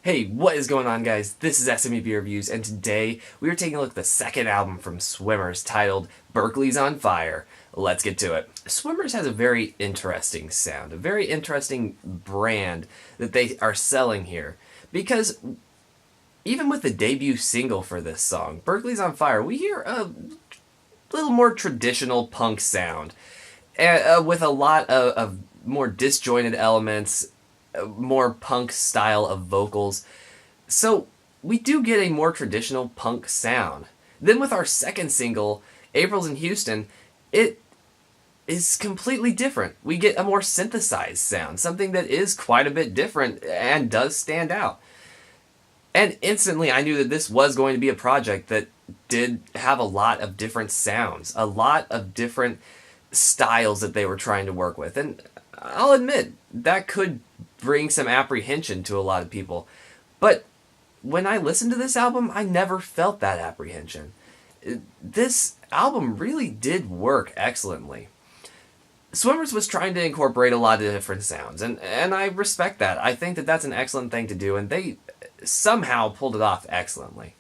Hey, what is going on, guys? This is SWMRS Reviews, and today we are taking a look at the second album from SWMRS titled Berkeley's on Fire. Let's get to it. SWMRS has a very interesting sound, a very interesting brand that they are selling here, because even with the debut single for this song, Berkeley's on Fire, we hear a little more traditional punk sound, with a lot of more disjointed elements, more punk style of vocals. So we do get a more traditional punk sound. Then with our second single, April's in Houston, it is completely different. We get a more synthesized sound, something that is quite a bit different and does stand out. And instantly I knew that this was going to be a project that did have a lot of different sounds, a lot of different styles that they were trying to work with. And I'll admit, that could bring some apprehension to a lot of people. But when I listened to this album, I never felt that apprehension. This album really did work excellently. SWMRS was trying to incorporate a lot of different sounds, and I respect that. I think that that's an excellent thing to do, and they somehow pulled it off excellently.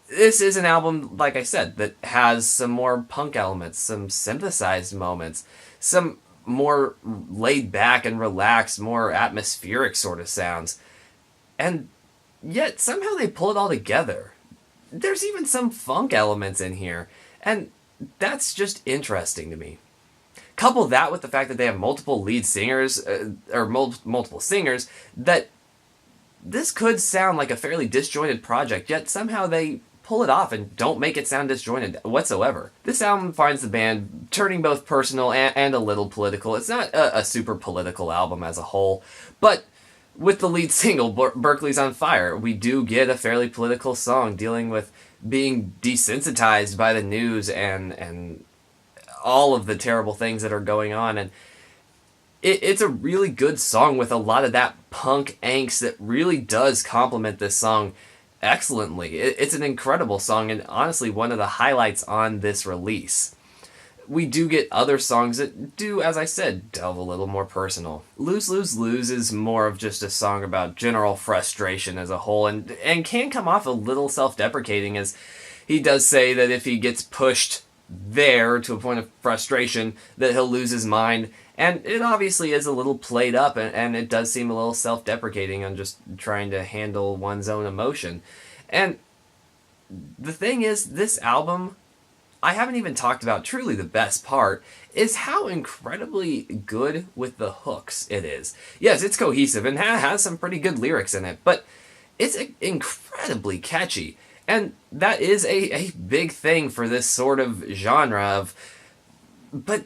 This is an album, like I said, that has some more punk elements, some synthesized moments, some more laid back and relaxed, more atmospheric sort of sounds. And yet somehow they pull it all together. There's even some funk elements in here, and that's just interesting to me. Couple that with the fact that they have multiple lead singers, or multiple singers, that this could sound like a fairly disjointed project, yet somehow they pull it off and don't make it sound disjointed whatsoever. This album finds the band turning both personal and a little political. It's not a super political album as a whole, but with the lead single, Berkeley's on Fire, we do get a fairly political song dealing with being desensitized by the news and all of the terrible things that are going on. And it's a really good song with a lot of that punk angst that really does complement this song excellently. It's an incredible song, and honestly one of the highlights on this release. We do get other songs that do, as I said, delve a little more personal. Lose, Lose, Lose is more of just a song about general frustration as a whole, and can come off a little self-deprecating, as he does say that if he gets pushed there to a point of frustration, that he'll lose his mind. And it obviously is a little played up, and it does seem a little self-deprecating on just trying to handle one's own emotion. And the thing is, this album, I haven't even talked about truly the best part, is how incredibly good with the hooks it is. Yes, it's cohesive and has some pretty good lyrics in it, but it's incredibly catchy. And that is a big thing for this sort of genre but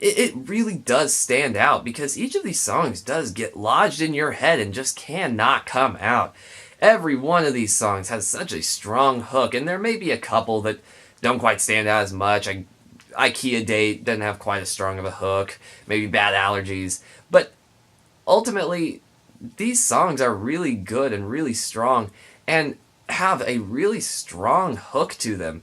it really does stand out, because each of these songs does get lodged in your head and just cannot come out. Every one of these songs has such a strong hook, and there may be a couple that don't quite stand out as much. IKEA Date doesn't have quite as strong of a hook, maybe Bad Allergies, but ultimately these songs are really good and really strong and have a really strong hook to them.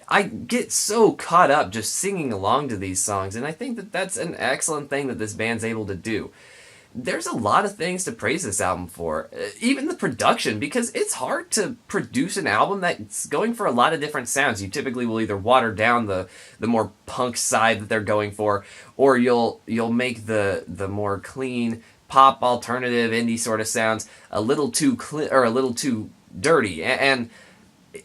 I get so caught up just singing along to these songs, and I think that that's an excellent thing that this band's able to do. There's a lot of things to praise this album for, even the production, because it's hard to produce an album that's going for a lot of different sounds. You typically will either water down the more punk side that they're going for, or you'll make the more clean pop alternative indie sort of sounds a little too clean or a little too dirty, and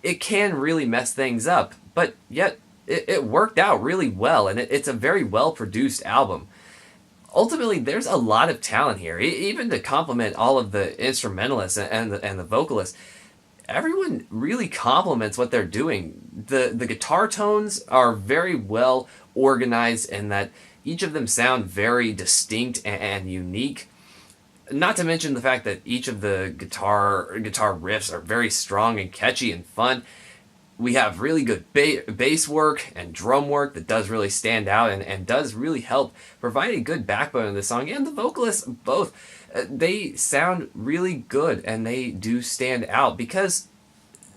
it can really mess things up. But yet, it worked out really well, and it's a very well-produced album. Ultimately, there's a lot of talent here, even to complement all of the instrumentalists and the vocalists. Everyone really complements what they're doing. The guitar tones are very well organized, in that each of them sound very distinct and unique. Not to mention the fact that each of the guitar riffs are very strong and catchy and fun. We have really good bass work and drum work that does really stand out and does really help provide a good backbone of the song. And the vocalists, both, they sound really good, and they do stand out because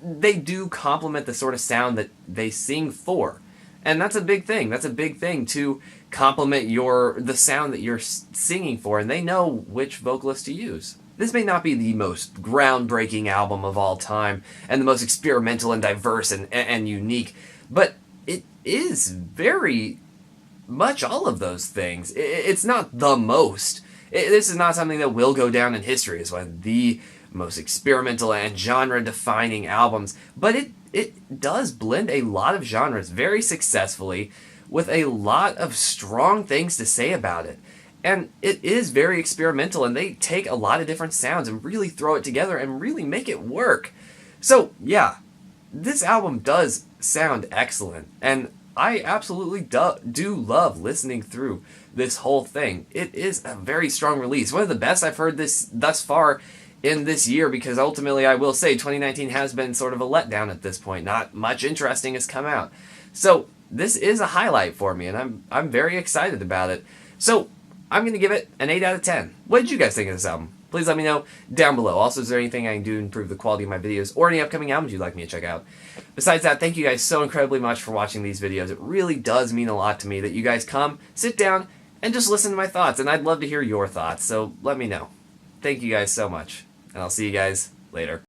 they do complement the sort of sound that they sing for. And that's a big thing. That's a big thing, to complement the sound that you're singing for, and they know which vocalist to use. this may not be the most groundbreaking album of all time and the most experimental and diverse and unique, but it is very much all of those things. It's not the most. This is not something that will go down in history as one of the most experimental and genre-defining albums, but it does blend a lot of genres very successfully with a lot of strong things to say about it. And it is very experimental, and they take a lot of different sounds and really throw it together and really make it work. So, yeah, this album does sound excellent, and I absolutely do love listening through this whole thing. It is a very strong release. One of the best I've heard this thus far in this year, because ultimately I will say 2019 has been sort of a letdown at this point. Not much interesting has come out. So this is a highlight for me, and I'm very excited about it. So I'm going to give it an 8 out of 10. What did you guys think of this album? Please let me know down below. Also, is there anything I can do to improve the quality of my videos or any upcoming albums you'd like me to check out? Besides that, thank you guys so incredibly much for watching these videos. It really does mean a lot to me that you guys come, sit down, and just listen to my thoughts, and I'd love to hear your thoughts, so let me know. Thank you guys so much, and I'll see you guys later.